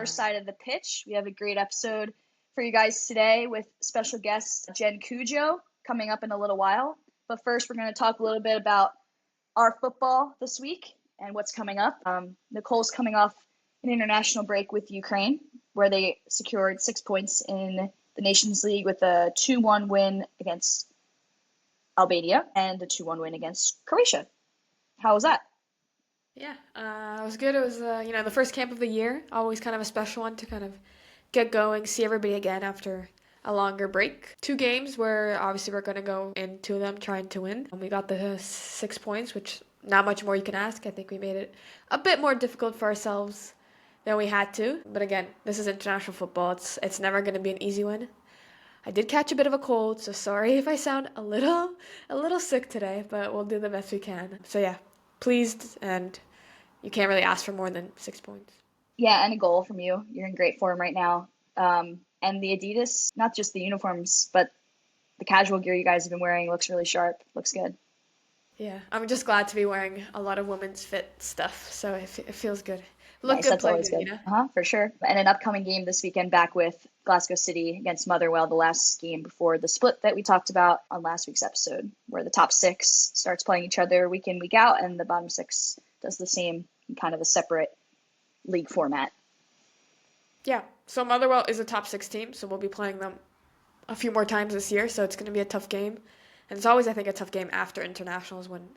other side of the pitch. We have a great episode for you guys today with special guest Jen Cudjoe coming up in a little while. But first, we're going to talk a little bit about our football this week and what's coming up. Nicole's coming off an international break with Ukraine, where they secured 6 points in the Nations League with a 2-1 win against Albania and a 2-1 win against Croatia. How was that? Yeah, it was good. It was, the first camp of the year. Always kind of a special one to kind of get going, see everybody again after a longer break. 2 games where obviously we're going to go into them trying to win. And we got the 6 points, which not much more you can ask. I think we made it a bit more difficult for ourselves than we had to. But again, this is international football. It's never going to be an easy win. I did catch a bit of a cold, so sorry if I sound a little sick today, but we'll do the best we can. So yeah, pleased, and you can't really ask for more than 6 points. Yeah, and a goal from you. You're in great form right now. And the Adidas, not just the uniforms, but the casual gear you guys have been wearing looks really sharp. Looks good. Yeah, I'm just glad to be wearing a lot of women's fit stuff, so it feels good. Look Nice, good, that's play always good, good. For sure. And an upcoming game this weekend back with Glasgow City against Motherwell, the last game before the split that we talked about on last week's episode, where the top 6 starts playing each other week in, week out, and the bottom 6 does the same in kind of a separate league format. Yeah, so Motherwell is a top 6 team, so we'll be playing them a few more times this year, so it's going to be a tough game. And it's always, I think, a tough game after internationals when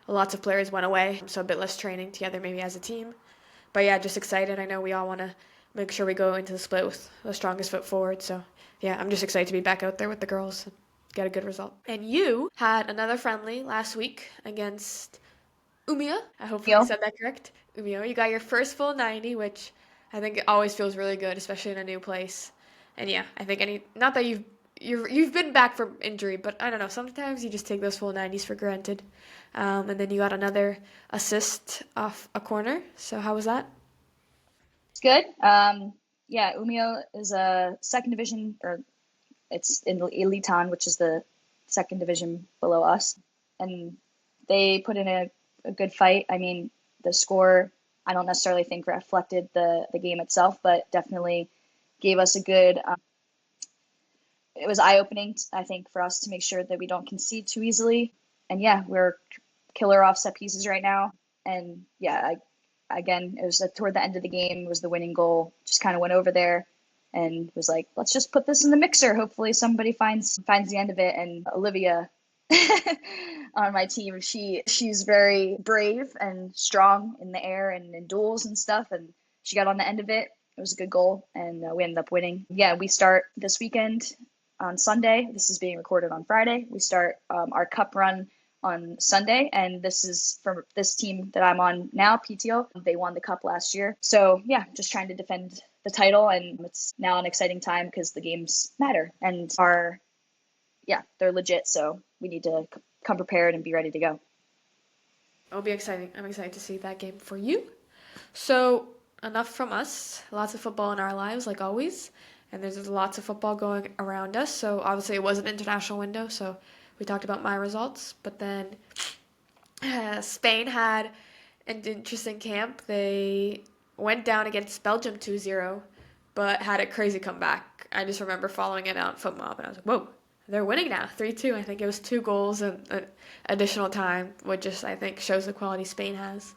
lots of players went away, so a bit less training together maybe as a team. But yeah, just excited. I know we all want to make sure we go into the split with the strongest foot forward. So yeah, I'm just excited to be back out there with the girls and get a good result. And you had another friendly last week against Umia. I hopefully I said that correct. Umio, you got your first full 90, which I think it always feels really good, especially in a new place. And yeah, I think not that you've been back from injury, but I don't know, sometimes you just take those full 90s for granted. And then you got another assist off a corner. So how was that? It's good. Yeah, Umio is a second division, or it's in Elitan, which is the second division below us. And they put in a good fight. I mean, the score, I don't necessarily think reflected the game itself, but definitely gave us a good it was eye-opening, I think, for us to make sure that we don't concede too easily. And yeah, we're killer off set pieces right now. And yeah, again, it was toward the end of the game was the winning goal. Just kind of went over there and was like, let's just put this in the mixer. Hopefully somebody finds the end of it. And Olivia on my team, she's very brave and strong in the air and in duels and stuff. And she got on the end of it. It was a good goal, and we ended up winning. Yeah, we start this weekend on Sunday. This is being recorded on Friday. We start our cup run on Sunday, and this is for this team that I'm on now, PTO. They won the cup last year. So yeah, just trying to defend the title, and it's now an exciting time because the games matter and they're legit. So we need to come prepared and be ready to go. It'll be exciting. I'm excited to see that game for you. So enough from us. Lots of football in our lives, like always. And there's lots of football going around us. So obviously it was an international window. So we talked about my results. But then Spain had an interesting camp. They went down against Belgium 2-0, but had a crazy comeback. I just remember following it out on FootMob, and I was like, whoa, they're winning now, 3-2. I think it was 2 goals and additional time, which just, I think, shows the quality Spain has.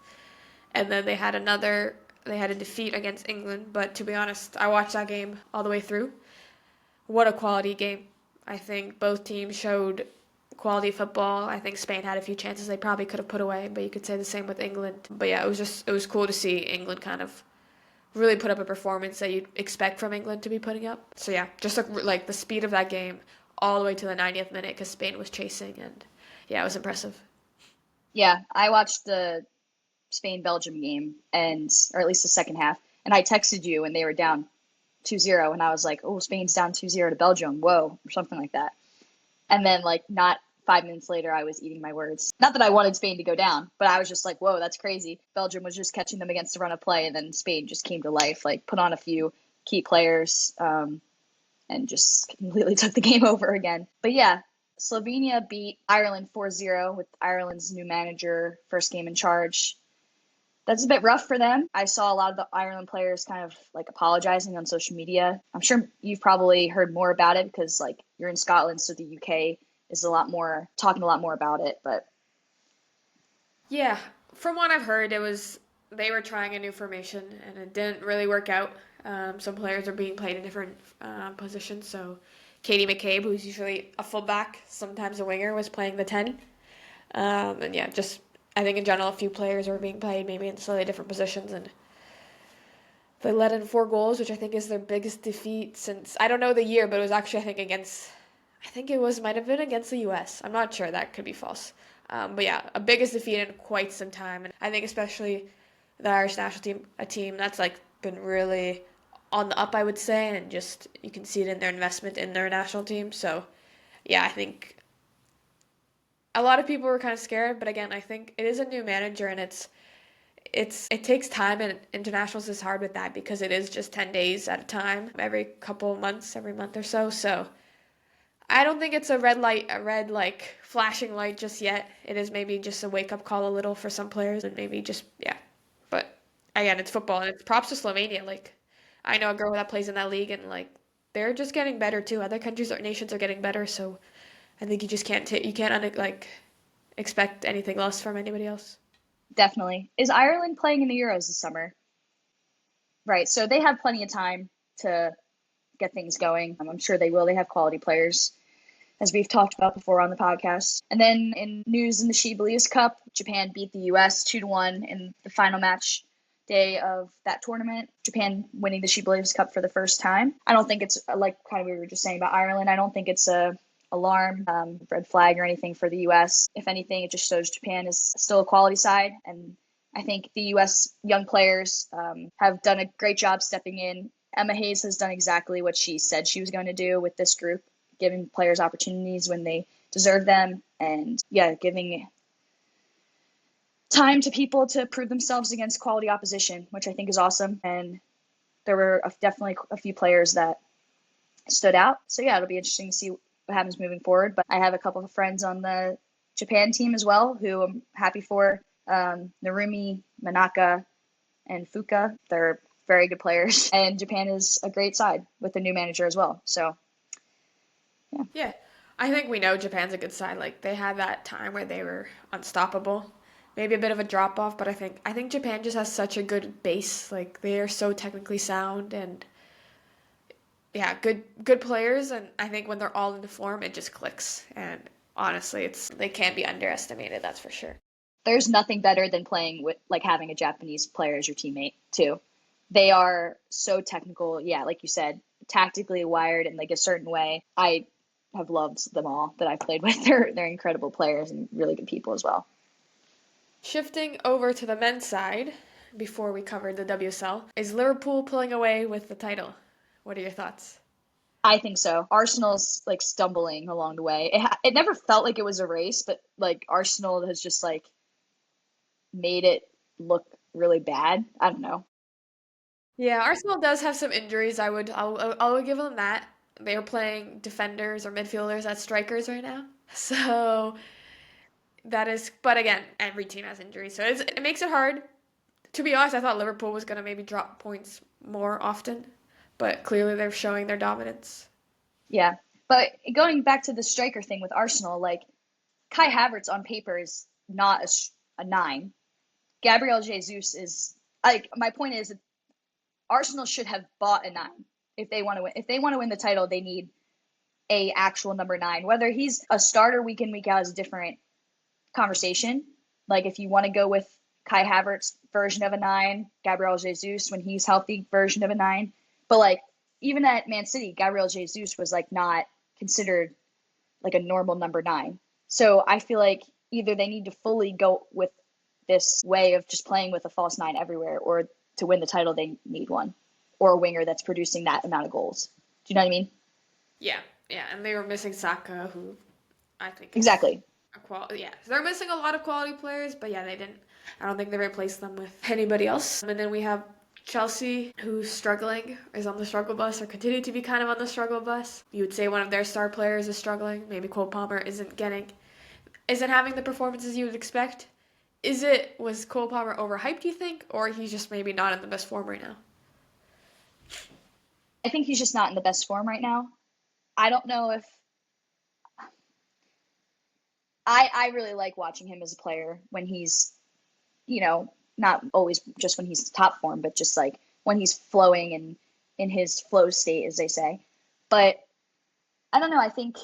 And then they had a defeat against England, but to be honest, I watched that game all the way through. What a quality game. I think both teams showed quality football. I think Spain had a few chances they probably could have put away, but you could say the same with England. But yeah, it was cool to see England kind of really put up a performance that you'd expect from England to be putting up. So yeah, just like the speed of that game all the way to the 90th minute because Spain was chasing, and yeah, it was impressive. Yeah, I watched the Spain-Belgium game, or at least the second half, and I texted you when they were down 2-0, and I was like, oh, Spain's down 2-0 to Belgium, whoa, or something like that. And then, like, not 5 minutes later, I was eating my words. Not that I wanted Spain to go down, but I was just like, whoa, that's crazy. Belgium was just catching them against the run of play, and then Spain just came to life, like, put on a few key players, and just completely took the game over again. But yeah, Slovenia beat Ireland 4-0 with Ireland's new manager, first game in charge. That's a bit rough for them. I saw a lot of the Ireland players kind of like apologizing on social media. I'm sure you've probably heard more about it because like you're in Scotland, so the UK is a lot more talking a lot more about it. But Yeah, from what I've heard, it was they were trying a new formation and it didn't really work out. Some players are being played in different positions. So Katie McCabe, who's usually a fullback, sometimes a winger, was playing the 10. And yeah, just I think in general, a few players were being played maybe in slightly different positions, and they let in 4 goals, which I think is their biggest defeat since I don't know the year, but it was actually I think it was might have been against the U.S. I'm not sure, that could be false. But yeah, a biggest defeat in quite some time, and I think especially the Irish national team, a team that's like been really on the up, I would say, and just you can see it in their investment in their national team. So yeah, I think a lot of people were kind of scared, but again, I think it is a new manager, and it takes time, and internationals is hard with that because it is just 10 days at a time, every couple of months, every month or so. So I don't think it's a red like flashing light just yet. It is maybe just a wake up call a little for some players, and maybe just yeah. But again, it's football, and it's props to Slovenia. Like I know a girl that plays in that league, and like they're just getting better too. Other countries or nations are getting better, so I think you just you can't like expect anything less from anybody else. definitely. Is Ireland playing in the Euros this summer? Right. So they have plenty of time to get things going. I'm sure they will. They have quality players, as we've talked about before on the podcast. And then in news in the She Believes Cup, Japan beat the US 2-1 in the final match day of that tournament. Japan winning the She Believes Cup for the first time. I don't think it's like kind of we were just saying about Ireland. I don't think it's a alarm, red flag or anything for the US. If anything, it just shows Japan is still a quality side, and I think the US young players have done a great job stepping in. Emma Hayes has done exactly what she said she was going to do with this group, giving players opportunities when they deserve them, and yeah, giving time to people to prove themselves against quality opposition, which I think is awesome. And there were definitely a few players that stood out. So yeah, it'll be interesting to see what happens moving forward. But I have a couple of friends on the Japan team as well who I'm happy for. Narumi, Manaka, and Fuka. They're very good players. And Japan is a great side with a new manager as well. So yeah. Yeah. I think we know Japan's a good side. Like they had that time where they were unstoppable. Maybe a bit of a drop off, but I think Japan just has such a good base. Like they are so technically sound and yeah, good players, and I think when they're all into form it just clicks. And honestly, it's they can't be underestimated, that's for sure. There's nothing better than playing with like having a Japanese player as your teammate too. They are so technical. Yeah, like you said, tactically wired in like a certain way. I have loved them all that I've played with. They're incredible players and really good people as well. Shifting over to the men's side, before we covered the WSL, is Liverpool pulling away with the title? What are your thoughts? I think so. Arsenal's like stumbling along the way. It never felt like it was a race, but like Arsenal has just like made it look really bad. I don't know. Yeah, Arsenal does have some injuries. I'll give them that. They are playing defenders or midfielders as strikers right now. So that is, but again, every team has injuries, so it makes it hard. To be honest, I thought Liverpool was gonna maybe drop points more often, but clearly they're showing their dominance. Yeah. But going back to the striker thing with Arsenal, like Kai Havertz on paper is not a nine. Gabriel Jesus is like my point is that Arsenal should have bought a nine if they want to win. If they want to win the title, they need a actual number nine. Whether he's a starter week in week out is a different conversation. Like if you want to go with Kai Havertz version of a nine, Gabriel Jesus when he's healthy version of a nine. But like even at Man City, Gabriel Jesus was like not considered like a normal number nine. So I feel like either they need to fully go with this way of just playing with a false nine everywhere, or to win the title, they need one or a winger that's producing that amount of goals. Do you know what I mean? Yeah, yeah, and they were missing Saka, who I think is Exactly. a quality. Yeah, they're missing a lot of quality players, but yeah, they didn't. I don't think they replaced them with anybody else. And then we have Chelsea, who's struggling, is on the struggle bus, or continue to be kind of on the struggle bus. You would say one of their star players is struggling. Maybe Cole Palmer isn't having the performances you would expect. Was Cole Palmer overhyped, do you think, or he's just maybe not in the best form right now? I think he's just not in the best form right now. I don't know if I really like watching him as a player when he's, not always just when he's top form, but just like when he's flowing and in his flow state, as they say. But I don't know. I think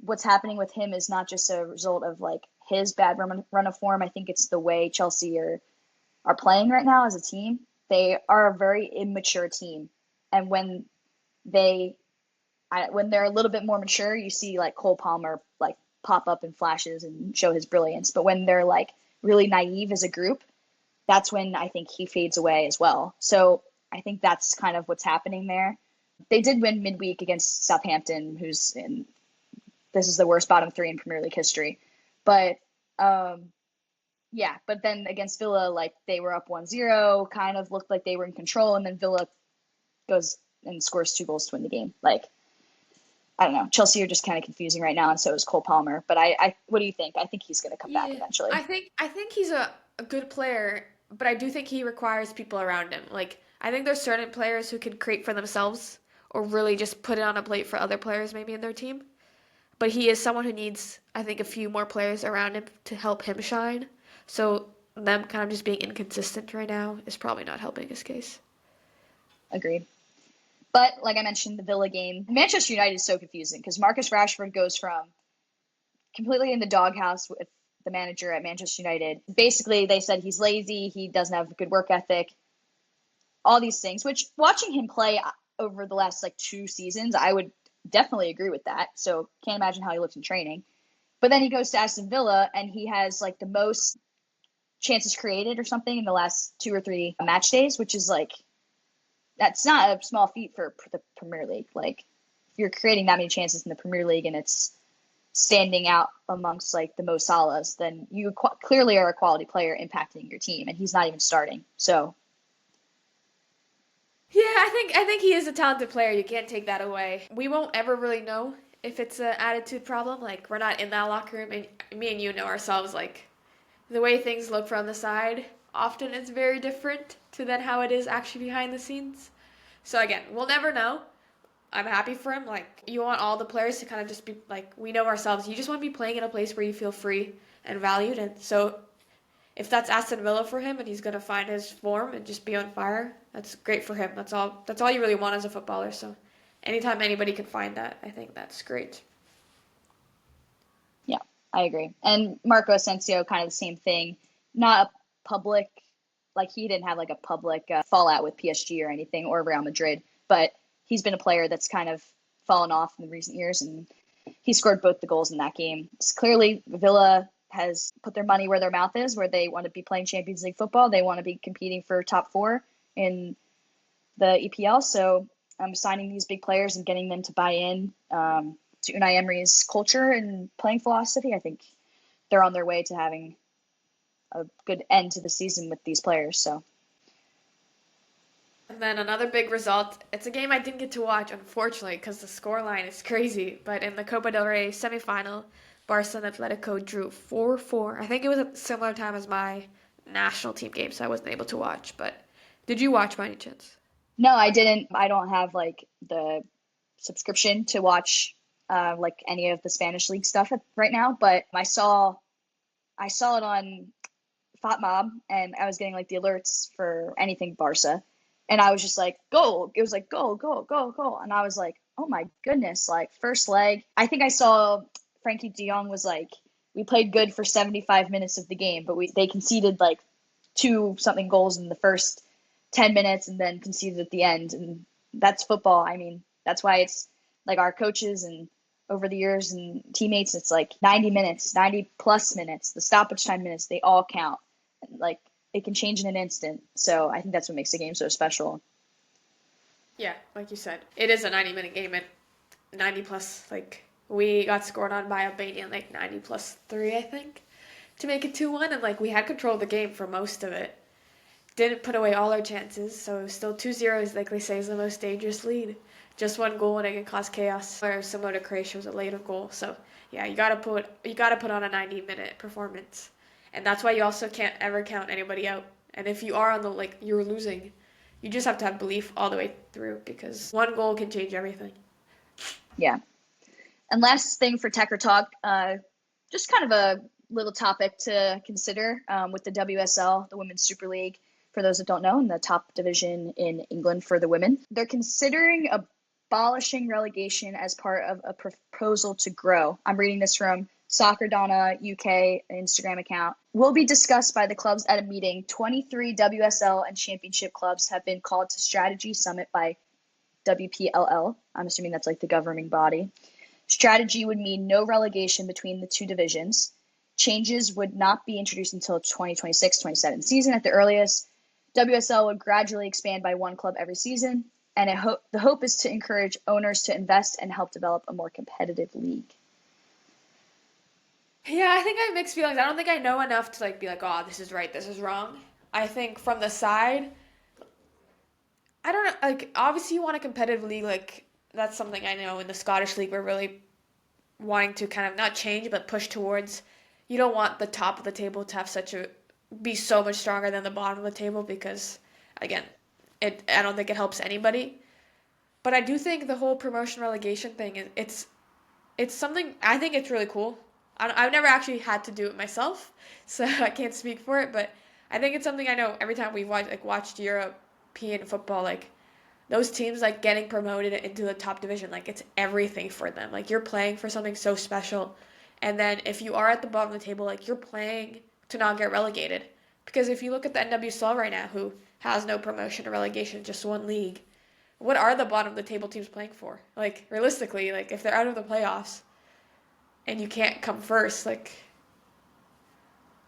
what's happening with him is not just a result of like his bad run of form. I think it's the way Chelsea are playing right now as a team. They are a very immature team, and they when they're a little bit more mature, you see like Cole Palmer like pop up in flashes and show his brilliance. But when they're like really naive as a group, that's when I think he fades away as well. So I think that's kind of what's happening there. They did win midweek against Southampton, who's in this is the worst bottom three in Premier League history. But yeah, but then against Villa, like they were up 1-0, kind of looked like they were in control, and then Villa goes and scores 2 goals to win the game. Like, I don't know. Chelsea are just kind of confusing right now, and so is Cole Palmer. But what do you think? I think he's going to come back Yeah, eventually. I think he's a good player, but I do think he requires people around him. Like I think there's certain players who can create for themselves or really just put it on a plate for other players maybe in their team. But he is someone who needs, I think, a few more players around him to help him shine. So them kind of just being inconsistent right now is probably not helping his case. Agreed. But like I mentioned, the Villa game, Manchester United is so confusing because Marcus Rashford goes from completely in the doghouse with the manager at Manchester United. Basically, they said he's lazy, he doesn't have a good work ethic, all these things, which watching him play over the last like 2 seasons, I would definitely agree with that. So can't imagine how he looks in training. But then he goes to Aston Villa and he has like the most chances created or something in the last 2 or 3 match days, which is like that's not a small feat for the Premier League. Like if you're creating that many chances in the Premier League and it's standing out amongst like the Mo Salahs, then you clearly are a quality player impacting your team, and he's not even starting. So Yeah, I think he is a talented player. You can't take that away. We won't ever really know if it's an attitude problem. Like we're not in that locker room, and me and you know ourselves. Like the way things look from the side often is very different to then how it is actually behind the scenes. So again, we'll never know. I'm happy for him. Like you want all the players to kind of just be like we know ourselves. You just want to be playing in a place where you feel free and valued. And so if that's Aston Villa for him and he's gonna find his form and just be on fire, that's great for him. That's all you really want as a footballer. So anytime anybody can find that, I think that's great. yeah, I agree. And Marco Asensio, kind of the same thing. Not a public, like he didn't have like a public fallout with PSG or anything or Real Madrid, but he's been a player that's kind of fallen off in the recent years, and he scored both the goals in that game. It's clearly, Villa has put their money where their mouth is, where they want to be playing Champions League football. They want to be competing for top four in the EPL. So signing these big players and getting them to buy in to Unai Emery's culture and playing philosophy, I think they're on their way to having a good end to the season with these players. So And then another big result. It's a game I didn't get to watch, unfortunately, because the scoreline is crazy. But in the Copa del Rey semifinal, Barca and Atletico drew 4-4. I think it was a similar time as my national team game, so I wasn't able to watch. But did you watch by any chance? no, I didn't. I don't have like the subscription to watch like any of the Spanish league stuff right now, but I saw it on FOTMob, and I was getting like the alerts for anything Barca, and I was just like, goal. It was like goal, goal, goal, goal, and I was like, oh my goodness, like first leg. I think I saw Frankie De Jong was like, we played good for 75 minutes of the game, but they conceded like two something goals in the first 10 minutes and then conceded at the end, and that's football. I mean, that's why it's like our coaches and over the years and teammates, it's like 90 minutes, 90 plus minutes, the stoppage time minutes, they all count. Like it can change in an instant. So I think that's what makes the game so special. Yeah, like you said, it is a 90-minute game and 90 plus. Like we got scored on by Albania in like 90 plus three, I think, to make it 2-1, and like we had control of the game for most of it. Didn't put away all our chances, so still 2-0 is like they say is the most dangerous lead just one goal and it can cause chaos. Or similar to Croatia was a later goal. So yeah, you gotta put on a 90-minute performance, and that's why you also can't ever count anybody out. And if you are on the like you're losing, you just have to have belief all the way through because one goal can change everything. Yeah. And last thing for Techer Talk, just kind of a little topic to consider with the WSL, the Women's Super League. For those that don't know, in the top division in England for the women, they're considering abolishing relegation as part of a proposal to grow. I'm reading this from Soccer Donna UK Instagram account. Will be discussed by the clubs at a meeting. 23 WSL and championship clubs have been called to strategy summit by WPLL. I'm assuming that's like the governing body. Strategy would mean no relegation between the two divisions. Changes would not be introduced until 2026-27 season at the earliest. WSL would gradually expand by one club every season, and the hope is to encourage owners to invest and help develop a more competitive league. Yeah, I think I have mixed feelings. I don't think I know enough to like be like, oh, this is right, this is wrong. I think from the side, I don't know. Like, obviously, you want a competitive league. Like, that's something I know in the Scottish league we're really wanting to kind of not change but push towards. You don't want the top of the table to have such a be so much stronger than the bottom of the table because, again, I don't think it helps anybody. But I do think the whole promotion relegation thing is it's something I think it's really cool. I've never actually had to do it myself, so I can't speak for it. But I think it's something I know every time we've watched European football, like those teams like getting promoted into the top division, like it's everything for them. Like you're playing for something so special. And then if you are at the bottom of the table, like you're playing to not get relegated. Because if you look at the NWSL right now, who has no promotion or relegation, just one league, what are the bottom of the table teams playing for? Like realistically, like if they're out of the playoffs and you can't come first, like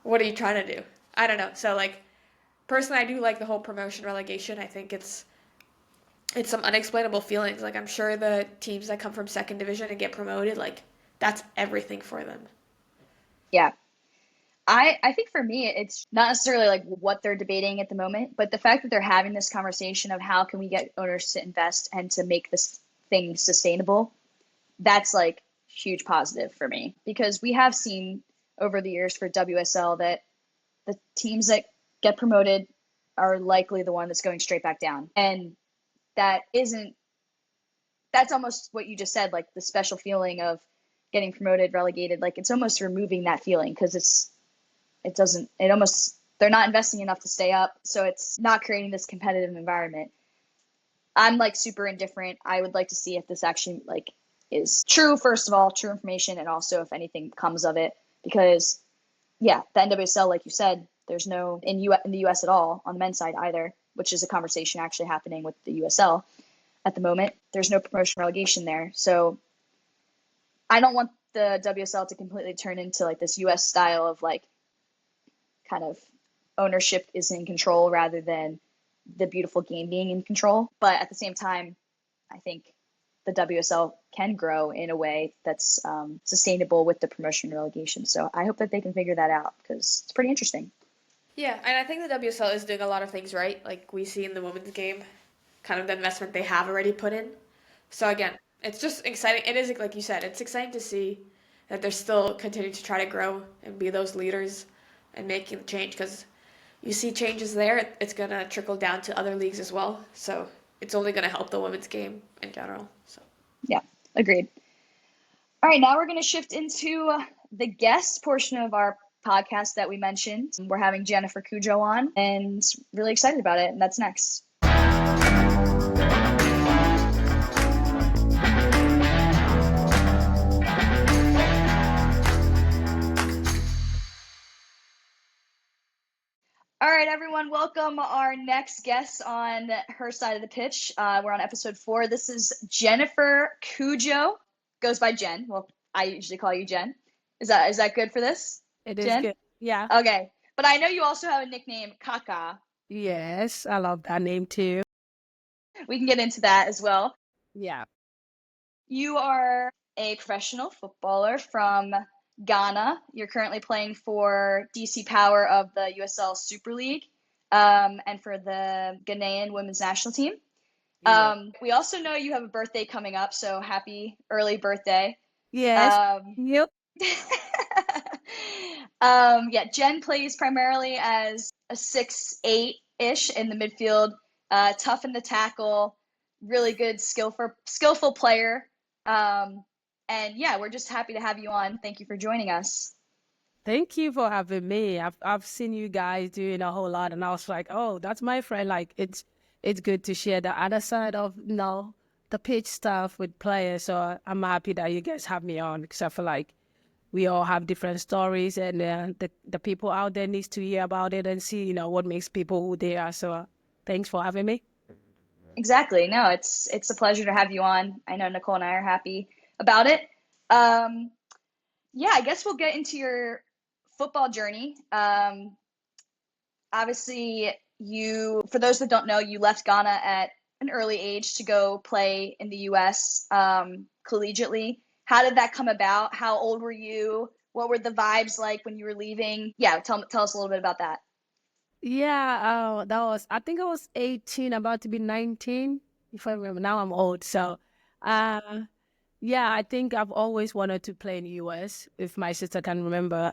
what are you trying to do? I don't know. So like personally I do like the whole promotion relegation. I think it's some unexplainable feelings. Like I'm sure the teams that come from second division and get promoted, like that's everything for them. Yeah. I think for me, it's not necessarily like what they're debating at the moment, but the fact that they're having this conversation of how can we get owners to invest and to make this thing sustainable, that's like huge positive for me because we have seen over the years for WSL that the teams that get promoted are likely the one that's going straight back down. And that isn't, that's almost what you just said, like the special feeling of getting promoted, relegated, like it's almost removing that feeling because it doesn't, it almost, they're not investing enough to stay up. So it's not creating this competitive environment. I'm like super indifferent. I would like to see if this actually like is true, first of all, true information, and also if anything comes of it. Because yeah, the NWSL, like you said, there's no in the US at all on the men's side either, which is a conversation actually happening with the USL at the moment. There's no promotion relegation there. So I don't want the WSL to completely turn into like this US style of like kind of ownership is in control rather than the beautiful game being in control. But at the same time, I think the WSL can grow in a way that's sustainable with the promotion relegation. So I hope that they can figure that out because it's pretty interesting. Yeah, and I think the WSL is doing a lot of things right. Like we see in the women's game, kind of the investment they have already put in. So again, it's just exciting. It is like you said, it's exciting to see that they're still continuing to try to grow and be those leaders and making the change because you see changes there, it's gonna trickle down to other leagues as well. So it's only gonna help the women's game in general. So Yeah, agreed. All right, now we're going to shift into the guest portion of our podcast that we mentioned. We're having Jennifer Cudjoe on and really excited about it. And that's next. All right, everyone, welcome our next guest on her side of the pitch. We're on episode 4. This is Jennifer Cudjoe. Goes by Jen. Well, I usually call you Jen. Is that good for this, It is Jen? good. Yeah. Okay. But I know you also have a nickname, Kaka. Yes, I love that name too. We can get into that as well. Yeah. You are a professional footballer from Ghana. You're currently playing for DC Power of the USL Super League and for the Ghanaian women's national team. Yeah. We also know you have a birthday coming up, so happy early birthday. Yes. Um, Yep. yeah, Jen plays primarily as a 6'8" ish in the midfield, tough in the tackle, really good skillful player. Um, and yeah, we're just happy to have you on. Thank you for joining us. Thank you for having me. I've seen you guys doing a whole lot, and I was like, oh, that's my friend. Like it's good to share the other side of the pitch stuff with players. So I'm happy that you guys have me on because I feel like we all have different stories, and the people out there needs to hear about it and see what makes people who they are. So thanks for having me. Exactly. No, it's a pleasure to have you on. I know Nicole and I are happy about it. Um, yeah, I guess we'll get into your football journey. Obviously, for those that don't know, you left Ghana at an early age to go play in the US collegiately. How did that come about? How old were you? What were the vibes like when you were leaving? Yeah, tell us a little bit about that. Yeah, I think I was 18, about to be 19, if I remember. Now I'm old. So, uh, yeah, I think I've always wanted to play in the US, if my sister can remember,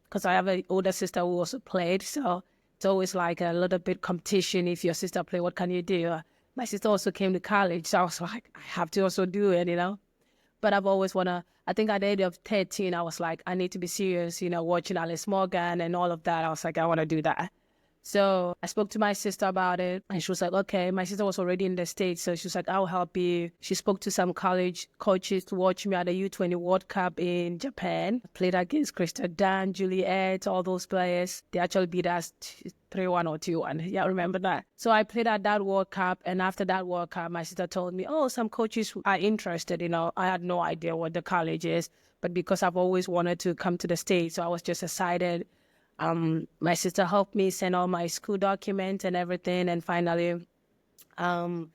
because I have an older sister who also played. So it's always like a little bit competition. If your sister play, what can you do? My sister also came to college, so I was like, I have to also do it. But I've always I think at the age of 13, I was like, I need to be serious, watching Alice Morgan and all of that. I was like, I want to do that. So I spoke to my sister about it, and she was like, okay. My sister was already in the States, so she was like, I'll help you. She spoke to some college coaches to watch me at the U20 World Cup in Japan. I played against Krista Dan, Juliet, all those players. They actually beat us 3-1 or 2-1. Yeah, I remember that. So I played at that World Cup, and after that World Cup, my sister told me, oh, some coaches are interested. I had no idea what the college is, but because I've always wanted to come to the States, so I was just excited. My sister helped me send all my school documents and everything, and finally, I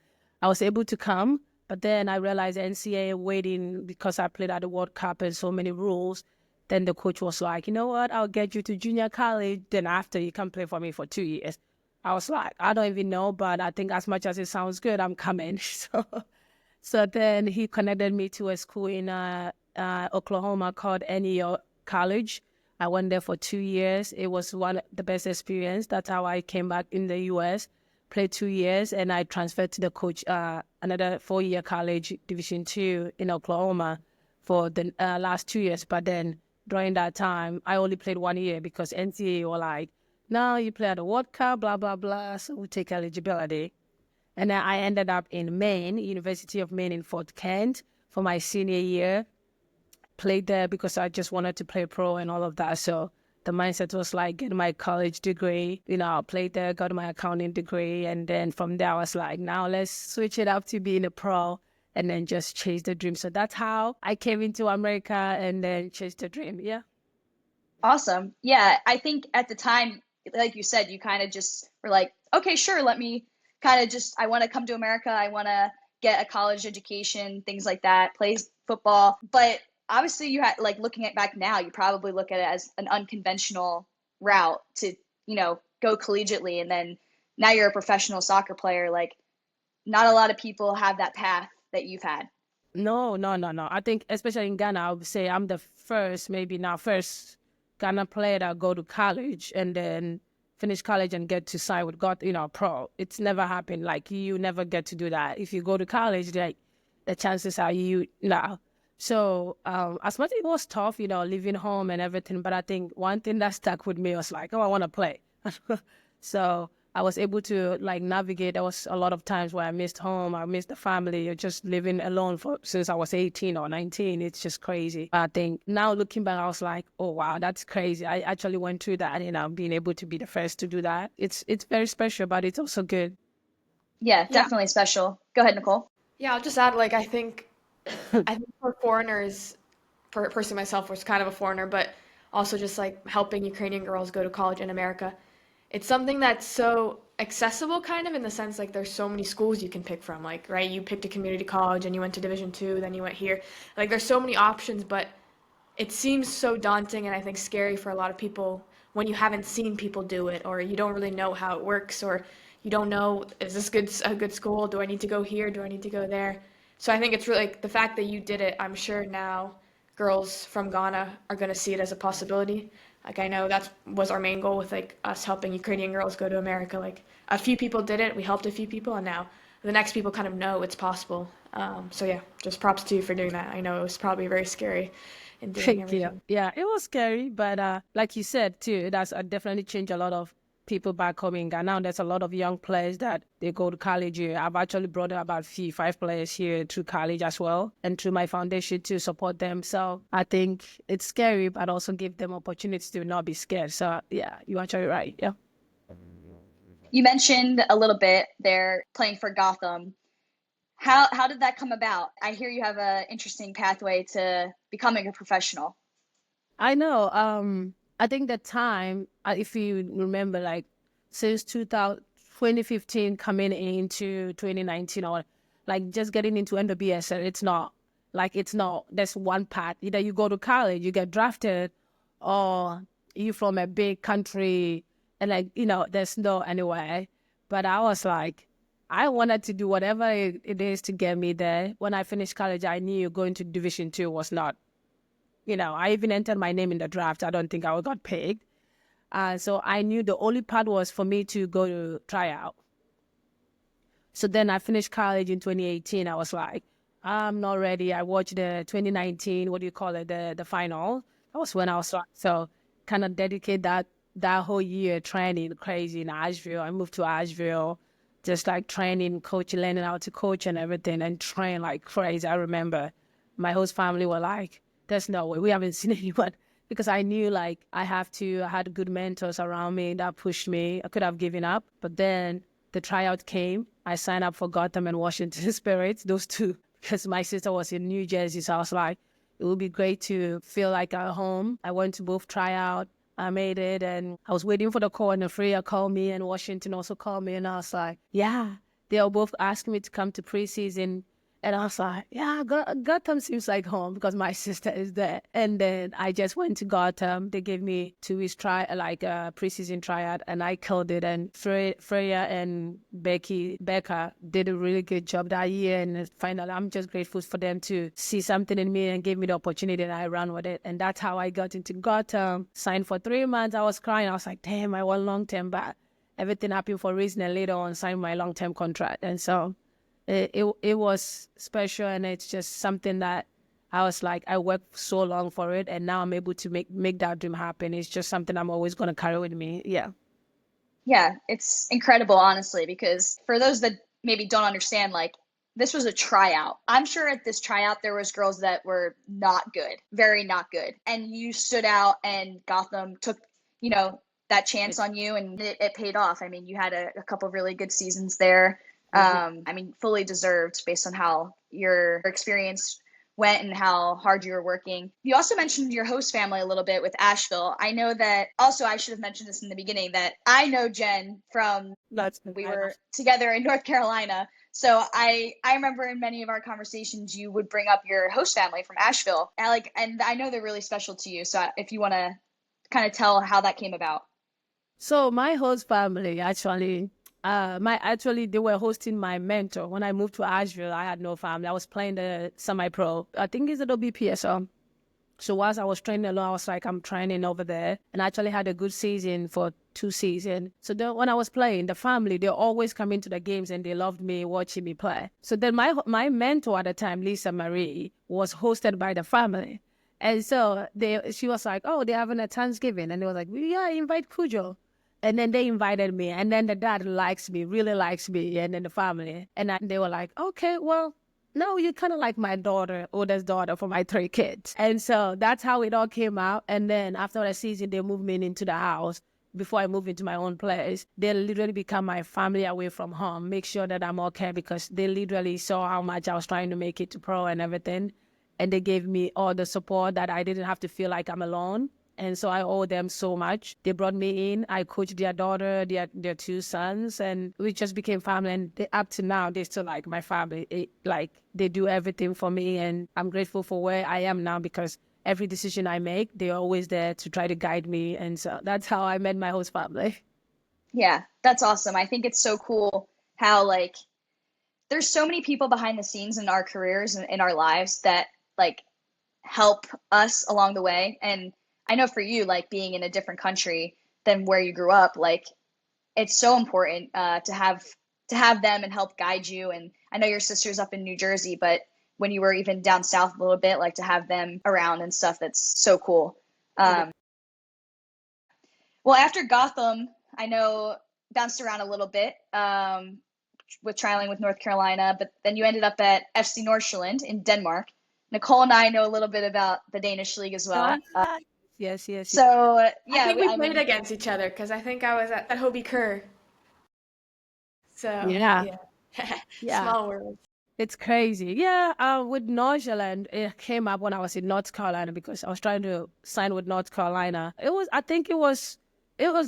was able to come. But then I realized the NCAA waiting because I played at the World Cup and so many rules. Then the coach was like, you know what? I'll get you to junior college. Then after you can play for me for 2 years. I was like, I don't even know, but I think as much as it sounds good, I'm coming. So then he connected me to a school in Oklahoma called NEO College. I went there for 2 years. It was one of the best experience. That's how I came back in the US, played 2 years, and I transferred to the coach another 4-year college, Division II in Oklahoma for the last 2 years. But then during that time, I only played 1 year because NCAA were like, no, you play at the World Cup, blah, blah, blah. So we take eligibility. And then I ended up in Maine, University of Maine in Fort Kent for my senior year. Played there because I just wanted to play pro and all of that. So the mindset was like get my college degree. I played there, got my accounting degree. And then from there, I was like, now let's switch it up to being a pro and then just chase the dream. So that's how I came into America and then chase the dream. Yeah. Awesome. Yeah, I think at the time, like you said, you kind of just were like, okay, sure, let me kind of just, I want to come to America. I want to get a college education, things like that, play football. But obviously, you had, like, looking at back now, you probably look at it as an unconventional route to, go collegiately. And then now you're a professional soccer player. Like, not a lot of people have that path that you've had. No, no, no, no. I think especially in Ghana, I would say I'm the first, maybe now first Ghana player that go to college and then finish college and get to sign with God, pro. It's never happened. Like you never get to do that. If you go to college, like the chances are you now. So as much as it was tough, leaving home and everything, but I think one thing that stuck with me was like, oh, I want to play. So I was able to like navigate. There was a lot of times where I missed home, I missed the family, just living alone since I was 18 or 19. It's just crazy. I think now looking back, I was like, oh wow, that's crazy. I actually went through that, being able to be the first to do that. It's very special, but it's also good. Yeah, Yeah. definitely special. Go ahead, Nicole. Yeah, I'll just add, like, I think for foreigners, for personally myself was kind of a foreigner, but also just like helping Ukrainian girls go to college in America. It's something that's so accessible kind of in the sense like there's so many schools you can pick from. Like, right, you picked a community college and you went to Division II, then you went here. Like there's so many options, but it seems so daunting and I think scary for a lot of people when you haven't seen people do it or you don't really know how it works or you don't know, is this a good school? Do I need to go here? Do I need to go there? So I think it's really like the fact that you did it, I'm sure now girls from Ghana are going to see it as a possibility. Like I know that was our main goal with like us helping Ukrainian girls go to America. Like a few people did it, we helped a few people, and now the next people kind of know it's possible. So yeah, just props to you for doing that. I know it was probably very scary in doing Thank you. everything. Yeah, it was scary, but like you said too, it has definitely changed a lot of people back home in Ghana. Now there's a lot of young players that they go to college here. I've actually brought about five players here through college as well, and through my foundation to support them. So I think it's scary, but also give them opportunities to not be scared. So yeah, you're actually right. Yeah. You mentioned a little bit there playing for Gotham. How did that come about? I hear you have an interesting pathway to becoming a professional. I know. I think the time, if you remember, like since 2015 coming into 2019, or like just getting into NWSL, it's not, there's one path. Either you go to college, you get drafted, or you from a big country, and like, there's no anywhere. But I was like, I wanted to do whatever it is to get me there. When I finished college, I knew going to Division Two was not, I even entered my name in the draft. I don't think I got picked. So I knew the only part was for me to go to tryout. So then I finished college in 2018. I was like, I'm not ready. I watched the 2019, what do you call it, the final. That was when I was so kind of dedicate that whole year training crazy in Asheville. I moved to Asheville, just like training, coach, learning how to coach and everything, and train like crazy. I remember my host family were like, there's no way. We haven't seen anyone, because I knew like I had good mentors around me that pushed me. I could have given up, but then the tryout came. I signed up for Gotham and Washington Spirits, those two, because my sister was in New Jersey. So I was like, it would be great to feel like at home. I went to both tryout. I made it, and I was waiting for the call, and the Freya called me, and Washington also called me, and I was like, yeah. They all both asked me to come to preseason. And I was like, yeah, Gotham seems like home because my sister is there. And then I just went to Gotham. They gave me 2 weeks preseason tryout, and I killed it. And Freya and Becca did a really good job that year. And finally, I'm just grateful for them to see something in me and give me the opportunity, and I ran with it. And that's how I got into Gotham. Signed for 3 months. I was crying. I was like, damn, I want long-term, but everything happened for a reason. And later on, signed my long-term contract. And so it was special, and it's just something that I was like, I worked so long for it, and now I'm able to make that dream happen. It's just something I'm always going to carry with me. Yeah. Yeah, it's incredible, honestly, because for those that maybe don't understand, like this was a tryout. I'm sure at this tryout there was girls that were not good, very not good, and you stood out, and Gotham took, that chance on you, and it paid off. I mean, you had a couple of really good seasons there. I mean, fully deserved based on how your experience went and how hard you were working. You also mentioned your host family a little bit with Asheville. I know that also, I should have mentioned this in the beginning, that I know Jen from That's we were together in North Carolina. So I remember in many of our conversations you would bring up your host family from Asheville. And I know they're really special to you. So if you want to kind of tell how that came about. So my host family actually, they were hosting my mentor when I moved to Asheville. I had no family. I was playing the semi-pro. I think it's the WPSL. So whilst I was training alone, I was like, I'm training over there, and I actually had a good season for 2 seasons. So then when I was playing, the family, they always come into the games, and they loved me watching me play. So then my mentor at the time, Lisa Marie, was hosted by the family. And so she was like, oh, they're having a Thanksgiving. And they was like, yeah, invite Cudjoe. And then they invited me. And then the dad likes me, really likes me, and then the family. And they were like, okay, well, no, you're kind of like my oldest daughter for my 3 kids. And so that's how it all came out. And then after the season, they moved me into the house. Before I moved into my own place, they literally become my family away from home, make sure that I'm okay, because they literally saw how much I was trying to make it to pro and everything. And they gave me all the support that I didn't have to feel like I'm alone. And so I owe them so much. They brought me in. I coached their daughter, their 2 sons, and we just became family. And up to now, they're still like my family. They do everything for me, and I'm grateful for where I am now, because every decision I make, they're always there to try to guide me. And so that's how I met my host family. Yeah, that's awesome. I think it's so cool how like there's so many people behind the scenes in our careers and in our lives that like help us along the way. And I know for you, like being in a different country than where you grew up, like it's so important to have them and help guide you. And I know your sister's up in New Jersey, but when you were even down south a little bit, like to have them around and stuff, that's so cool. It is. Um, well, after Gotham, I know bounced around a little bit with trialing with North Carolina, but then you ended up at FC Nordsjælland in Denmark. Nicole and I know a little bit about the Danish league as well. Ah, yes, yes, yes. So I yeah, think we I played mean, against each other because I think I was at Hobie Kerr. So Yeah, yeah, yeah. small world. It's crazy. Yeah, with Northern, it came up when I was in North Carolina because I was trying to sign with North Carolina. I think it was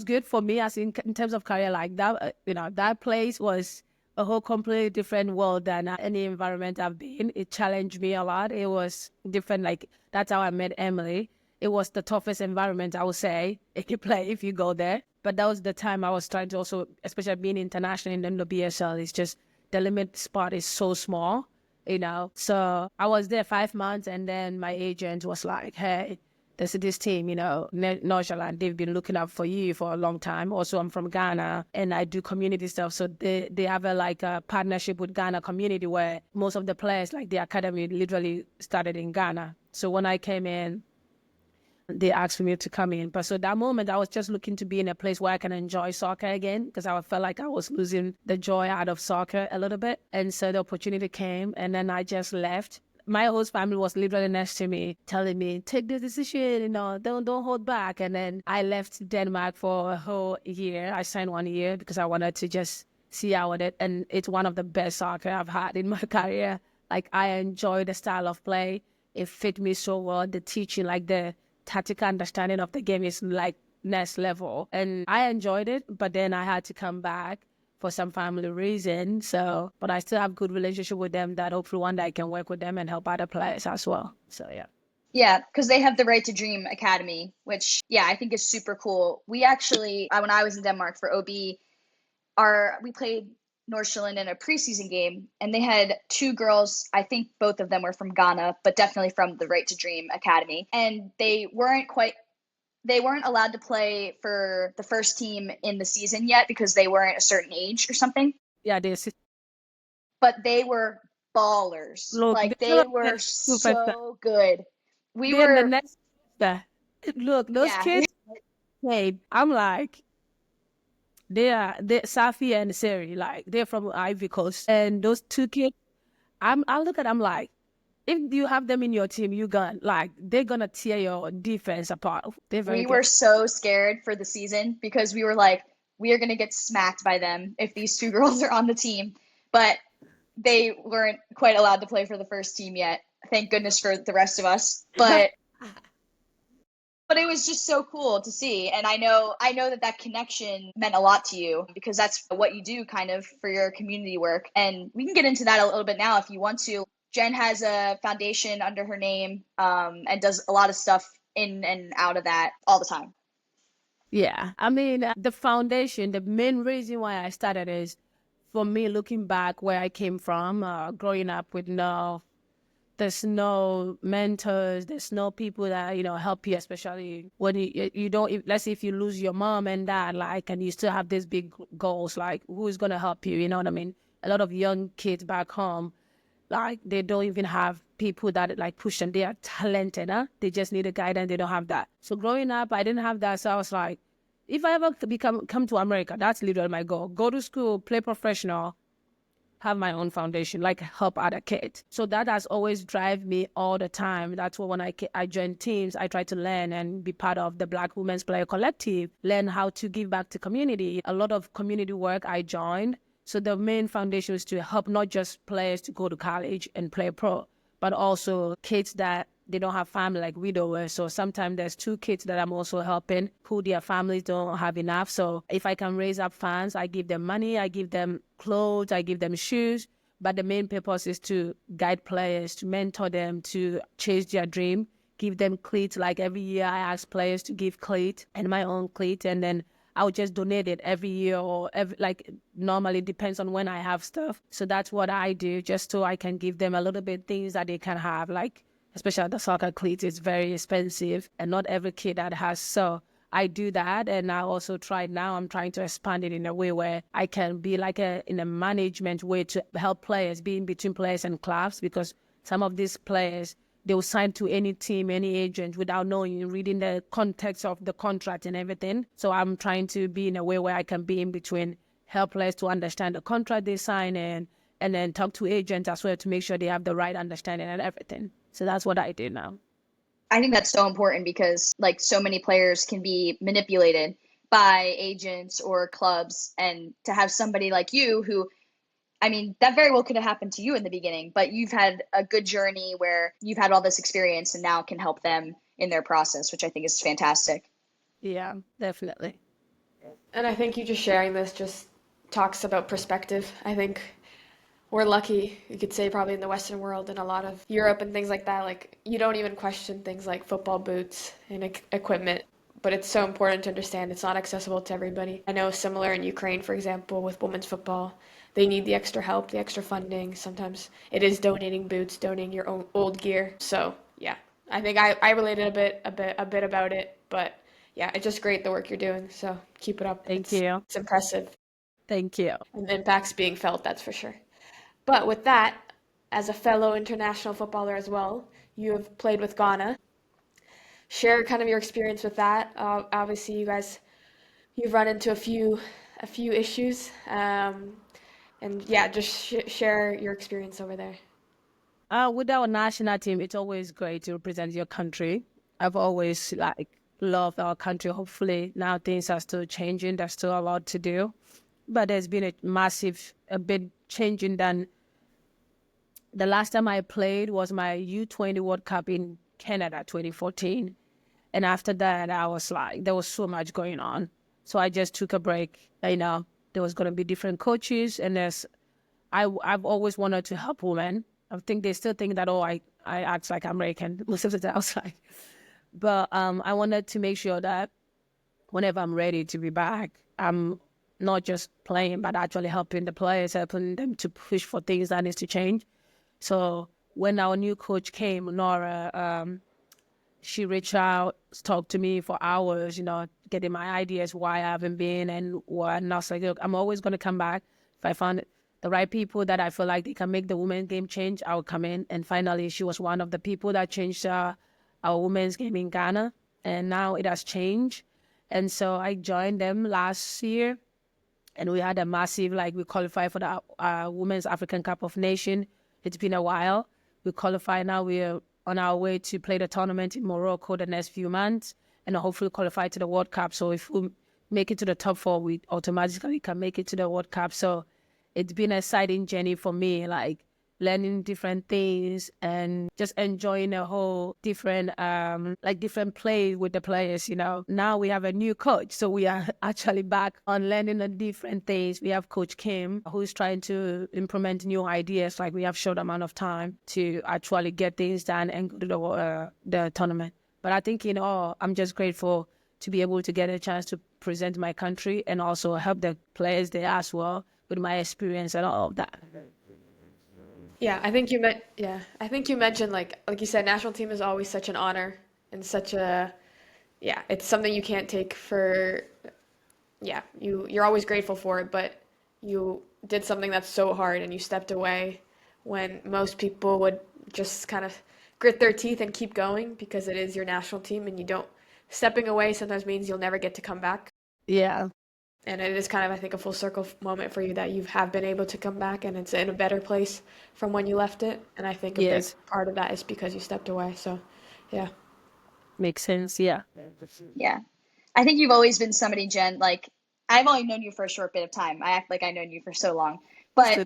good for me as in terms of career. Like that, that place was a whole completely different world than any environment I've been. It challenged me a lot. It was different. Like that's how I met Emily. It was the toughest environment, I would say, if you go there. But that was the time I was trying to also, especially being international in the BSL, it's just the limit spot is so small. So I was there 5 months, and then my agent was like, hey, this team, Nonchalant, they've been looking up for you for a long time. Also, I'm from Ghana and I do community stuff. So they have a partnership with Ghana community where most of the players, like the academy, literally started in Ghana. So when I came in, they asked for me to come in. But so that moment, I was just looking to be in a place where I can enjoy soccer again because I felt like I was losing the joy out of soccer a little bit. And so the opportunity came, and then I just left. My host family was literally next to me, telling me, take this decision, don't hold back. And then I left Denmark for a whole year. I signed 1 year because I wanted to just see out it. And it's one of the best soccer I've had in my career. Like, I enjoy the style of play. It fit me so well. The teaching, like the tactical understanding of the game is like next level. And I enjoyed it, but then I had to come back for some family reason. So, but I still have good relationship with them that hopefully one day I can work with them and help other players as well. So, yeah. yeah, because they have the Right to Dream Academy, which yeah, I think is super cool. We actually, when I was in Denmark for OB, we played Nordsjælland in a preseason game, and they had two girls. I think both of them were from Ghana, but definitely from the Right to Dream Academy, and they weren't allowed to play for the first team in the season yet because they weren't a certain age or something. Yeah, But they were ballers. look, Like they were so good. We they're in the were, next. Look, those yeah, kids. Hey, I'm like, they Safi and Seri, like they're from Ivory Coast, and those two kids. I look at them like, if you have them in your team, they're gonna tear your defense apart. They're very we good. were so scared for the season because we were like, we are going to get smacked by them if these two girls are on the team. But they weren't quite allowed to play for the first team yet. Thank goodness for the rest of us. But it was just so cool to see, and I know that connection meant a lot to you because that's what you do kind of for your community work, and we can get into that a little bit now if you want to. Jen has a foundation under her name, and does a lot of stuff in and out of that all the time. Yeah, I mean, the foundation, the main reason why I started is for me looking back where I came from, growing up with there's no mentors, there's no people that, help you, especially when you don't, let's say if you lose your mom and dad, like, and you still have these big goals, like, who's going to help you? You know what I mean? A lot of young kids back home, like, they don't even have people that like push them. They are talented, huh? They just need a guidance. They don't have that. So growing up, I didn't have that. So I was like, if I ever come to America, that's literally my goal. Go to school, play professional, have my own foundation, like help other kids. So that has always drive me all the time. That's why when I join teams, I try to learn and be part of the Black Women's Player Collective, learn how to give back to community. A lot of community work I joined. So the main foundation is to help not just players to go to college and play pro, but also kids that they don't have family, like widowers. So sometimes there's two kids that I'm also helping who their families don't have enough. So if I can raise up funds, I give them money, I give them clothes, I give them shoes. But the main purpose is to guide players, to mentor them, to chase their dream, give them cleats. Like every year I ask players to give cleat and my own cleat. And then I would just donate it every year or like normally depends on when I have stuff. So that's what I do, just so I can give them a little bit things that they can have, like especially the soccer cleats. It's very expensive and not every kid that has. So I do that, and I also I'm trying to expand it in a way where I can be like in a management way to help players, be in between players and clubs, because some of these players, they will sign to any team, any agent without knowing, reading the context of the contract and everything. So I'm trying to be in a way where I can be in between, help players to understand the contract they sign and then talk to agents as well to make sure they have the right understanding and everything. So that's what I do now. I think that's so important because like so many players can be manipulated by agents or clubs, and to have somebody like you who, I mean, that very well could have happened to you in the beginning, but you've had a good journey where you've had all this experience and now can help them in their process, which I think is fantastic. Yeah, definitely. And I think you just sharing this just talks about perspective. I think we're lucky, you could say, probably in the Western world and a lot of Europe and things like that. Like, you don't even question things like football boots and equipment, but it's so important to understand it's not accessible to everybody. I know similar in Ukraine, for example, with women's football, they need the extra help, the extra funding. Sometimes it is donating boots, donating your own old gear. So yeah, I think I related a bit about it, but yeah, it's just great the work you're doing. So keep it up. Thank you. It's impressive, Thank you. and the impact's being felt. That's for sure. But with that, as a fellow international footballer as well, you have played with Ghana. Share kind of your experience with that. Obviously, you've run into a few issues, and yeah, just share your experience over there. With our national team, it's always great to represent your country. I've always loved our country. Hopefully now things are still changing. There's still a lot to do, but there's been a bit changing than the last time I played was my U20 World Cup in Canada 2014. And after that, I was like, there was so much going on. So I just took a break. There was going to be different coaches. And I've always wanted to help women. I think they still think that, I act like American most of the time. I was like, but I wanted to make sure that whenever I'm ready to be back, I'm not just playing, but actually helping the players, helping them to push for things that needs to change. So when our new coach came, Nora, she reached out, talked to me for hours, getting my ideas why I haven't been and what. And I was like, look, I'm always going to come back. If I found the right people that I feel like they can make the women's game change, I will come in. And finally, she was one of the people that changed our women's game in Ghana. And now it has changed. And so I joined them last year. And we had a massive, we qualified for the Women's African Cup of Nations. It's been a while. We qualified now. We're on our way to play the tournament in Morocco the next few months and hopefully qualify to the World Cup. So if we make it to the top four, we automatically can make it to the World Cup. So it's been an exciting journey for me, learning different things and just enjoying a whole different different play with the players. Now we have a new coach, so we are actually back on learning the different things. We have Coach Kim, who's trying to implement new ideas. We have short amount of time to actually get things done and go to the tournament. But I think I'm just grateful to be able to get a chance to present my country and also help the players there as well with my experience and all of that. Yeah, I think you mentioned like you said, national team is always such an honor and such a yeah, it's something you can't take for yeah, you're always grateful for it, but you did something that's so hard and you stepped away when most people would just kind of grit their teeth and keep going because it is your national team and you don't stepping away sometimes means you'll never get to come back. Yeah. And it is kind of, I think, a full circle moment for you that you have been able to come back and it's in a better place from when you left it. And I think a big Yes. part of that is because you stepped away. So, yeah. Makes sense. Yeah. Yeah. I think you've always been somebody, Jen, like I've only known you for a short bit of time. I act like I've known you for so long, but So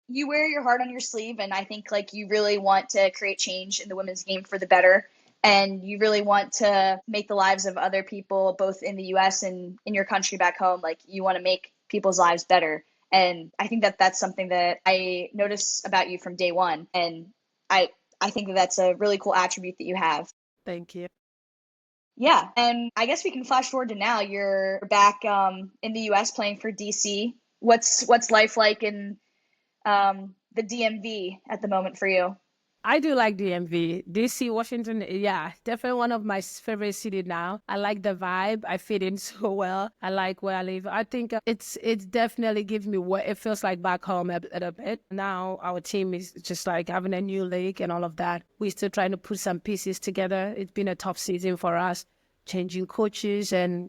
you wear your heart on your sleeve. And I think like you really want to create change in the women's game for the better. And you really want to make the lives of other people, both in the US and in your country back home. Like you want to make people's lives better. And I think that that's something that I noticed about you from day one. And I, I think that that's a really cool attribute that you have. thank you. Yeah, and I guess we can flash forward to now. You're back in the US playing for DC. What's life like in the DMV at the moment for you? I do like DMV. DC, Washington, yeah, definitely one of my favorite city now. I like the vibe. I fit in so well. I like where I live. I think it's definitely gives me what it feels like back home a bit. Now our team is just like having a new league and all of that. We're still trying to put some pieces together. It's been a tough season for us, changing coaches and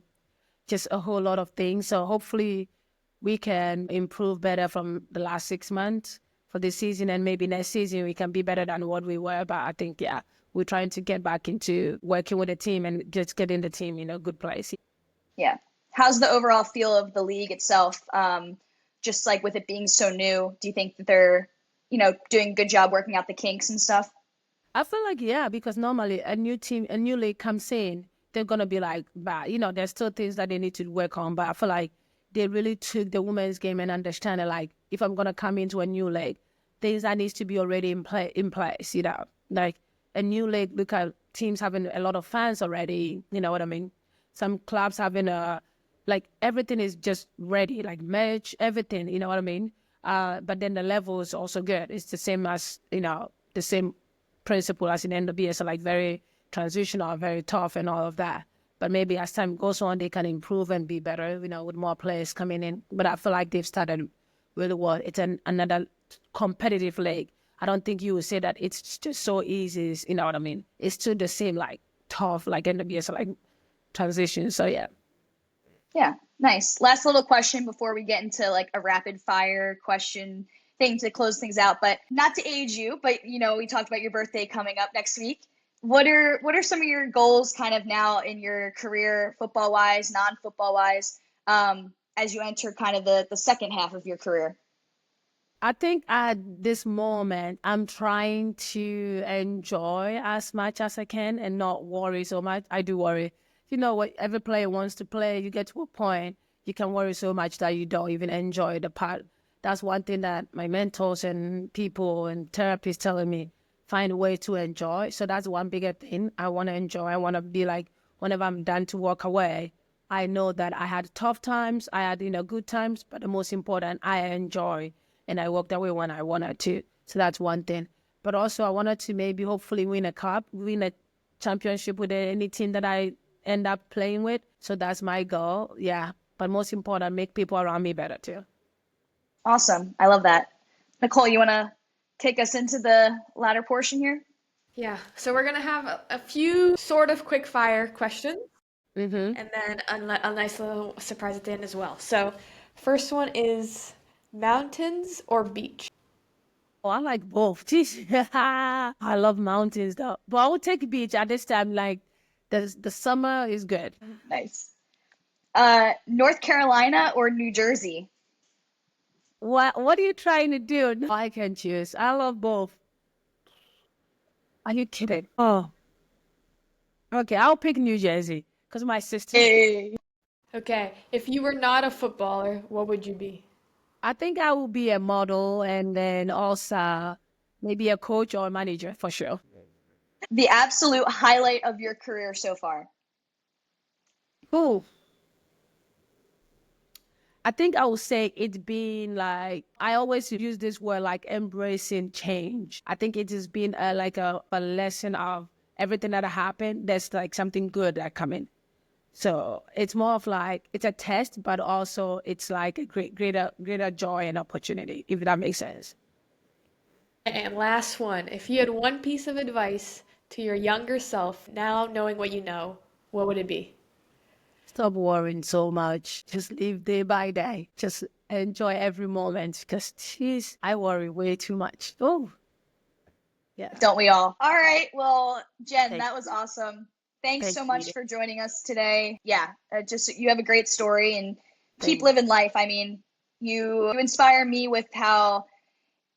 just a whole lot of things. So hopefully we can improve better from the last 6 months for this season, and maybe next season we can be better than what we were. But I think, yeah, we're trying to get back into working with the team and just getting the team in a good place. Yeah. How's the overall feel of the league itself? Just like with it being so new, do you think that they're, doing a good job working out the kinks and stuff? I feel like, yeah, because normally a new team, a new league comes in, they're going to be like, but, there's still things that they need to work on. But I feel like they really took the women's game and understand it. Like, if I'm going to come into a new league, things that needs to be already in place, like a new league, look at teams having a lot of fans already, you know what I mean? Some clubs having like everything is just ready, like merch, everything, you know what I mean? But then the level is also good. It's the same as, the same principle as in NWS, are like very transitional, very tough and all of that. But maybe as time goes on, they can improve and be better, with more players coming in. But I feel like they've started really well. It's another competitive league. I don't think you would say that it's just so easy, you know what I mean? It's still the same, like tough, like NWS, like transition. So yeah. Yeah, nice. Last little question before we get into like a rapid fire question thing to close things out, but not to age you, but we talked about your birthday coming up next week. What are some of your goals kind of now in your career, football wise, non-football wise, as you enter kind of the second half of your career? I think at this moment, I'm trying to enjoy as much as I can and not worry so much. I do worry. You know what? Every player wants to play. You get to a point, you can worry so much that you don't even enjoy the part. That's one thing that my mentors and people and therapists telling me, find a way to enjoy. So that's one bigger thing. I want to enjoy. I want to be like, whenever I'm done to walk away, I know that I had tough times, I had, good times, but the most important, I enjoy and I walked away when I wanted to. So that's one thing. But also, I wanted to maybe hopefully win a cup, win a championship with any team that I end up playing with. So that's my goal. Yeah. But most important, make people around me better too. Awesome. I love that. Nicole, you want to take us into the latter portion here? Yeah, so we're gonna have a few sort of quick fire questions Mm-hmm. and then a nice little surprise at the end as well. So, first one is mountains or beach? Oh, I like both. Jeez. I love mountains though. But I would take beach at this time. Like the summer is good. Nice. North Carolina or New Jersey? What are you trying to do? No, I can choose. I love both. Are you kidding? Oh, okay. I'll pick New Jersey because my sister. Hey. Okay, if you were not a footballer, what would you be? I think I will be a model and then also maybe a coach or a manager for sure. The absolute highlight of your career so far. Cool. I think I would say it's been like, I always use this word like embracing change. I think it has been like a lesson of everything that happened. There's like something good that coming. So it's more of like, it's a test, but also it's like a greater joy and opportunity, if that makes sense. And last one, if you had one piece of advice to your younger self, now knowing what you know, what would it be? Stop worrying so much. Just live day by day. Just enjoy every moment because, geez, I worry way too much. Oh, yeah. Don't we all? All right. Well, Jen, Thank, that was awesome. Thanks thank so you. much for joining us today. Yeah, just you have a great story and keep Thank living life. I mean, you inspire me with how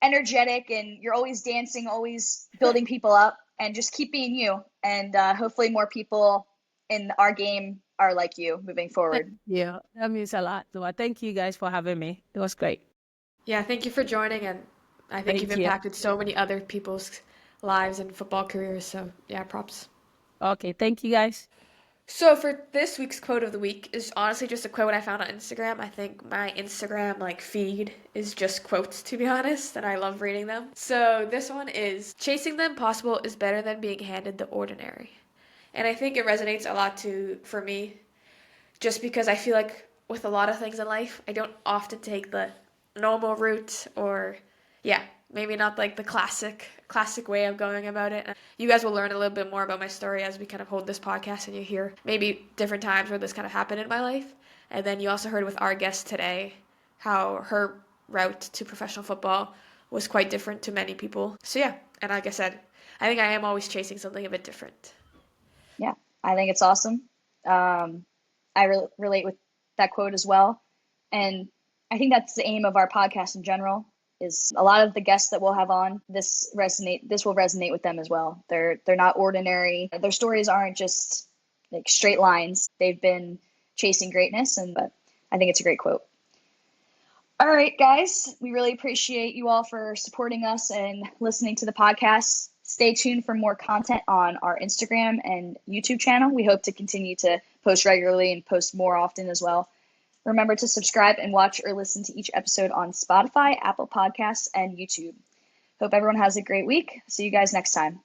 energetic and you're always dancing, always building people up, and just keep being you. And hopefully, more people in our game are like you moving forward. Yeah, that means a lot. So I thank you guys for having me. It was great. Yeah, thank you for joining, and I think you've Thank you. impacted so many other people's lives and football careers. So, yeah, props. Okay, thank you guys. So for this week's quote of the week is honestly just a quote I found on Instagram. I think my Instagram like feed is just quotes, to be honest, and I love reading them. So this one is, chasing the impossible is better than being handed the ordinary. And I think it resonates a lot for me, just because I feel like with a lot of things in life, I don't often take the normal route, or yeah, maybe not like the classic way of going about it. You guys will learn a little bit more about my story as we kind of hold this podcast, and you hear maybe different times where this kind of happened in my life. And then you also heard with our guest today how her route to professional football was quite different to many people. So yeah, and like I said, I think I am always chasing something a bit different. Yeah, I think it's awesome. I relate with that quote as well. And I think that's the aim of our podcast in general, is a lot of the guests that we'll have on, this will resonate with them as well. They're not ordinary. Their stories aren't just like straight lines. They've been chasing greatness, but I think it's a great quote. All right, guys, we really appreciate you all for supporting us and listening to the podcast. Stay tuned for more content on our Instagram and YouTube channel. We hope to continue to post regularly and post more often as well. Remember to subscribe and watch or listen to each episode on Spotify, Apple Podcasts, and YouTube. Hope everyone has a great week. See you guys next time.